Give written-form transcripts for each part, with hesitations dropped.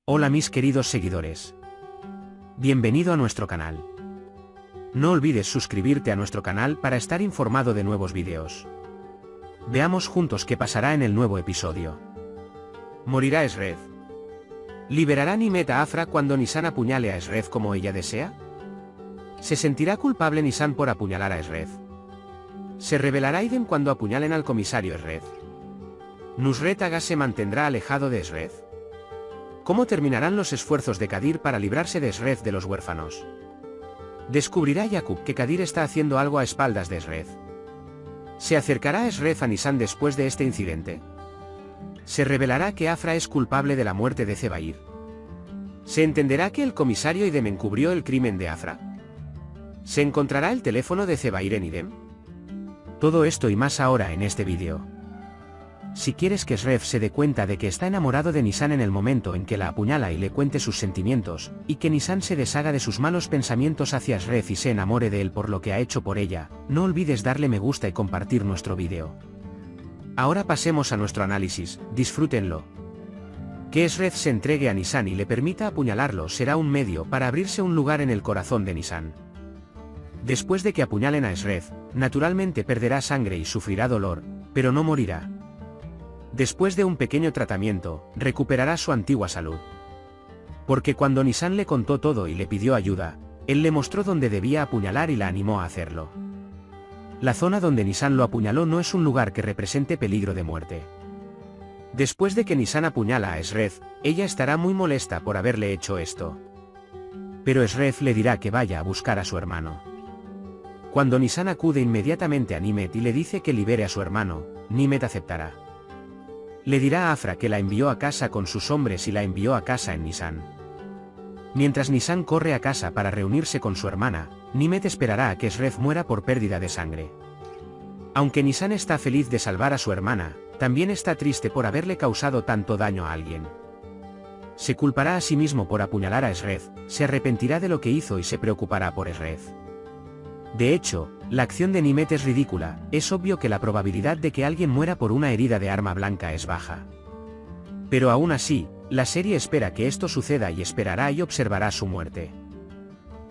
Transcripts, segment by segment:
Hola mis queridos seguidores. Bienvenido a nuestro canal. No olvides suscribirte a nuestro canal para estar informado de nuevos vídeos. Veamos juntos qué pasará en el nuevo episodio. ¿Morirá Esred? ¿Liberará Nimet a Afra cuando Nisan apuñale a Esred como ella desea? ¿Se sentirá culpable Nisan por apuñalar a Esred? ¿Se rebelará Aiden cuando apuñalen al comisario Esred? ¿Nusret Aga se mantendrá alejado de Esred? ¿Cómo terminarán los esfuerzos de Kadir para librarse de Esred de los huérfanos? ¿Descubrirá Yaqub que Kadir está haciendo algo a espaldas de Esred? ¿Se acercará Esred a Nisan después de este incidente? ¿Se revelará que Afra es culpable de la muerte de Zebair? ¿Se entenderá que el comisario Idem encubrió el crimen de Afra? ¿Se encontrará el teléfono de Zebair en Idem? Todo esto y más ahora en este vídeo. Si quieres que Esred se dé cuenta de que está enamorado de Nisan en el momento en que la apuñala y le cuente sus sentimientos, y que Nisan se deshaga de sus malos pensamientos hacia Esred y se enamore de él por lo que ha hecho por ella, no olvides darle me gusta y compartir nuestro vídeo. Ahora pasemos a nuestro análisis, disfrútenlo. Que Esred se entregue a Nisan y le permita apuñalarlo será un medio para abrirse un lugar en el corazón de Nisan. Después de que apuñalen a Esred, naturalmente perderá sangre y sufrirá dolor, pero no morirá. Después de un pequeño tratamiento, recuperará su antigua salud. Porque cuando Nisan le contó todo y le pidió ayuda, él le mostró dónde debía apuñalar y la animó a hacerlo. La zona donde Nisan lo apuñaló no es un lugar que represente peligro de muerte. Después de que Nisan apuñala a Esred, ella estará muy molesta por haberle hecho esto. Pero Esred le dirá que vaya a buscar a su hermano. Cuando Nisan acude inmediatamente a Nimet y le dice que libere a su hermano, Nimet aceptará. Le dirá a Afra que la envió a casa con sus hombres y la envió a casa en Nisan. Mientras Nisan corre a casa para reunirse con su hermana, Nimet esperará a que Esred muera por pérdida de sangre. Aunque Nisan está feliz de salvar a su hermana, también está triste por haberle causado tanto daño a alguien. Se culpará a sí mismo por apuñalar a Esred, se arrepentirá de lo que hizo y se preocupará por Esred. De hecho, la acción de Nimet es ridícula, es obvio que la probabilidad de que alguien muera por una herida de arma blanca es baja. Pero aún así, la serie espera que esto suceda y esperará y observará su muerte.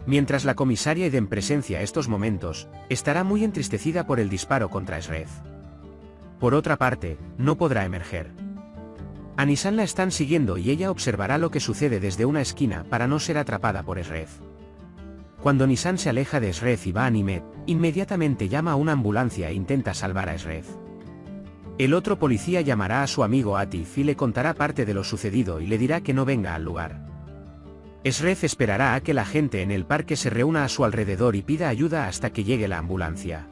Mientras la comisaria Idem presencia estos momentos, estará muy entristecida por el disparo contra Esred. Por otra parte, no podrá emerger. A Nisan la están siguiendo y ella observará lo que sucede desde una esquina para no ser atrapada por Esred. Cuando Nisan se aleja de Esred y va a Nimet, inmediatamente llama a una ambulancia e intenta salvar a Esred. El otro policía llamará a su amigo Atif y le contará parte de lo sucedido y le dirá que no venga al lugar. Esred esperará a que la gente en el parque se reúna a su alrededor y pida ayuda hasta que llegue la ambulancia.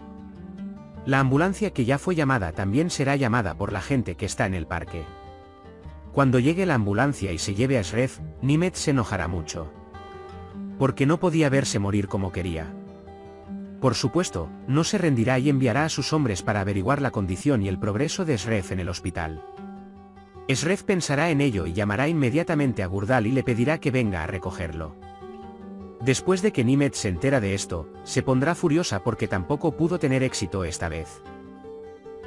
La ambulancia que ya fue llamada también será llamada por la gente que está en el parque. Cuando llegue la ambulancia y se lleve a Esred, Nimet se enojará mucho. Porque no podía verse morir como quería. Por supuesto, no se rendirá y enviará a sus hombres para averiguar la condición y el progreso de Esred en el hospital. Esred pensará en ello y llamará inmediatamente a Gurdal y le pedirá que venga a recogerlo. Después de que Nimet se entera de esto, se pondrá furiosa porque tampoco pudo tener éxito esta vez.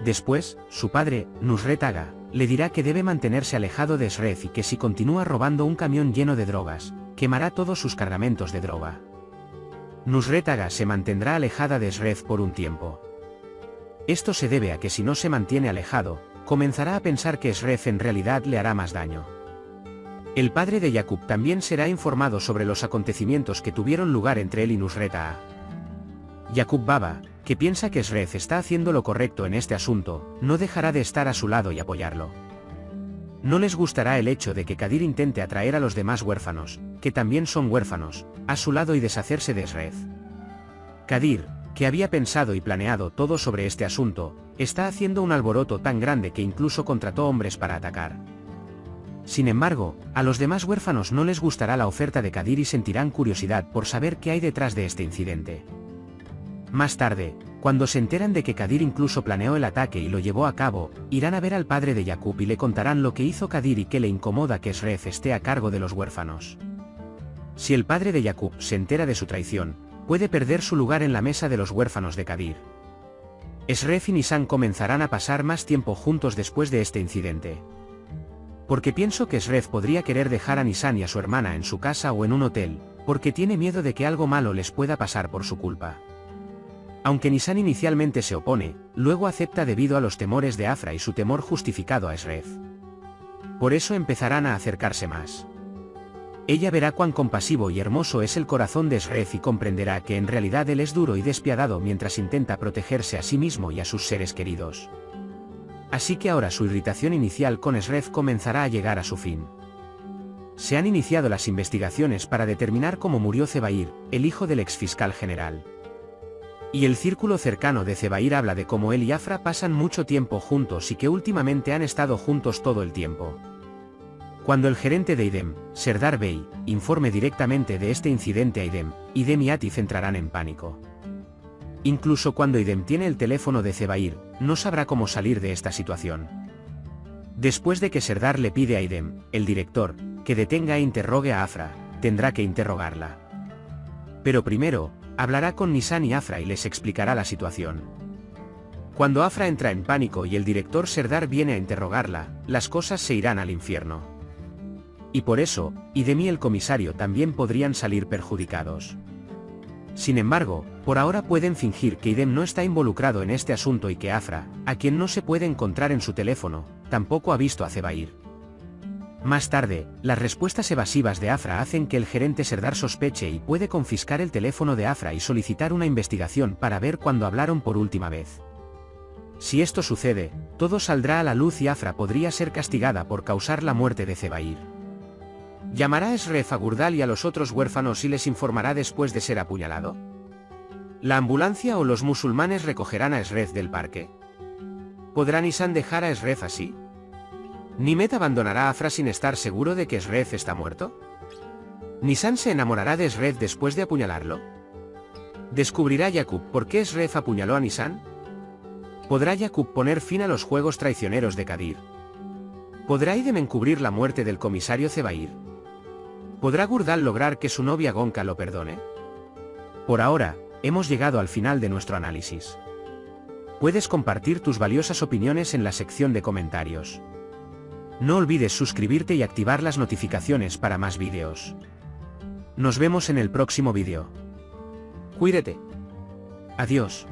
Después, su padre, Nusret Aga, le dirá que debe mantenerse alejado de Esred y que si continúa robando un camión lleno de drogas, quemará todos sus cargamentos de droga. Nusret Aga se mantendrá alejada de Esred por un tiempo. Esto se debe a que si no se mantiene alejado, comenzará a pensar que Esred en realidad le hará más daño. El padre de Yaqub también será informado sobre los acontecimientos que tuvieron lugar entre él y Nusret Aga. Yaqub Baba, que piensa que Esred está haciendo lo correcto en este asunto, no dejará de estar a su lado y apoyarlo. No les gustará el hecho de que Kadir intente atraer a los demás huérfanos, que también son huérfanos, a su lado y deshacerse de Esred. Kadir, que había pensado y planeado todo sobre este asunto, está haciendo un alboroto tan grande que incluso contrató hombres para atacar. Sin embargo, a los demás huérfanos no les gustará la oferta de Kadir y sentirán curiosidad por saber qué hay detrás de este incidente. Más tarde, cuando se enteran de que Kadir incluso planeó el ataque y lo llevó a cabo, irán a ver al padre de Yaqub y le contarán lo que hizo Kadir y que le incomoda que Esred esté a cargo de los huérfanos. Si el padre de Yaqub se entera de su traición, puede perder su lugar en la mesa de los huérfanos de Kadir. Esred y Nisan comenzarán a pasar más tiempo juntos después de este incidente. Porque pienso que Shref podría querer dejar a Nisan y a su hermana en su casa o en un hotel, porque tiene miedo de que algo malo les pueda pasar por su culpa. Aunque Nisan inicialmente se opone, luego acepta debido a los temores de Afra y su temor justificado a Shref. Por eso empezarán a acercarse más. Ella verá cuán compasivo y hermoso es el corazón de Shref y comprenderá que en realidad él es duro y despiadado mientras intenta protegerse a sí mismo y a sus seres queridos. Así que ahora su irritación inicial con Shref comenzará a llegar a su fin. Se han iniciado las investigaciones para determinar cómo murió Zebair, el hijo del exfiscal general. Y el círculo cercano de Zebair habla de cómo él y Afra pasan mucho tiempo juntos y que últimamente han estado juntos todo el tiempo. Cuando el gerente de IDEM, Serdar Bey, informe directamente de este incidente a IDEM y Atif entrarán en pánico. Incluso cuando IDEM tiene el teléfono de Zebair, no sabrá cómo salir de esta situación. Después de que Serdar le pide a IDEM, el director, que detenga e interrogue a Afra, tendrá que interrogarla. Pero primero, hablará con Nisan y Afra y les explicará la situación. Cuando Afra entra en pánico y el director Serdar viene a interrogarla, las cosas se irán al infierno. Y por eso, IDEM y el comisario también podrían salir perjudicados. Sin embargo, por ahora pueden fingir que IDEM no está involucrado en este asunto y que Afra, a quien no se puede encontrar en su teléfono, tampoco ha visto a Zebair. Más tarde, las respuestas evasivas de Afra hacen que el gerente Serdar sospeche y puede confiscar el teléfono de Afra y solicitar una investigación para ver cuándo hablaron por última vez. Si esto sucede, todo saldrá a la luz y Afra podría ser castigada por causar la muerte de Zebair. ¿Llamará a Shref a Gurdal y a los otros huérfanos y les informará después de ser apuñalado? ¿La ambulancia o los musulmanes recogerán a Shref del parque? ¿Podrá Nisan dejar a Shref así? ¿Nimet abandonará a Afra sin estar seguro de que Shref está muerto? ¿Nisan se enamorará de Shref después de apuñalarlo? ¿Descubrirá Yaqub por qué Shref apuñaló a Nisan? ¿Podrá Yaqub poner fin a los juegos traicioneros de Kadir? ¿Podrá IDEM encubrir la muerte del comisario Zebair? ¿Podrá Gurdal lograr que su novia Gonka lo perdone? Por ahora, hemos llegado al final de nuestro análisis. Puedes compartir tus valiosas opiniones en la sección de comentarios. No olvides suscribirte y activar las notificaciones para más vídeos. Nos vemos en el próximo vídeo. Cuídate. Adiós.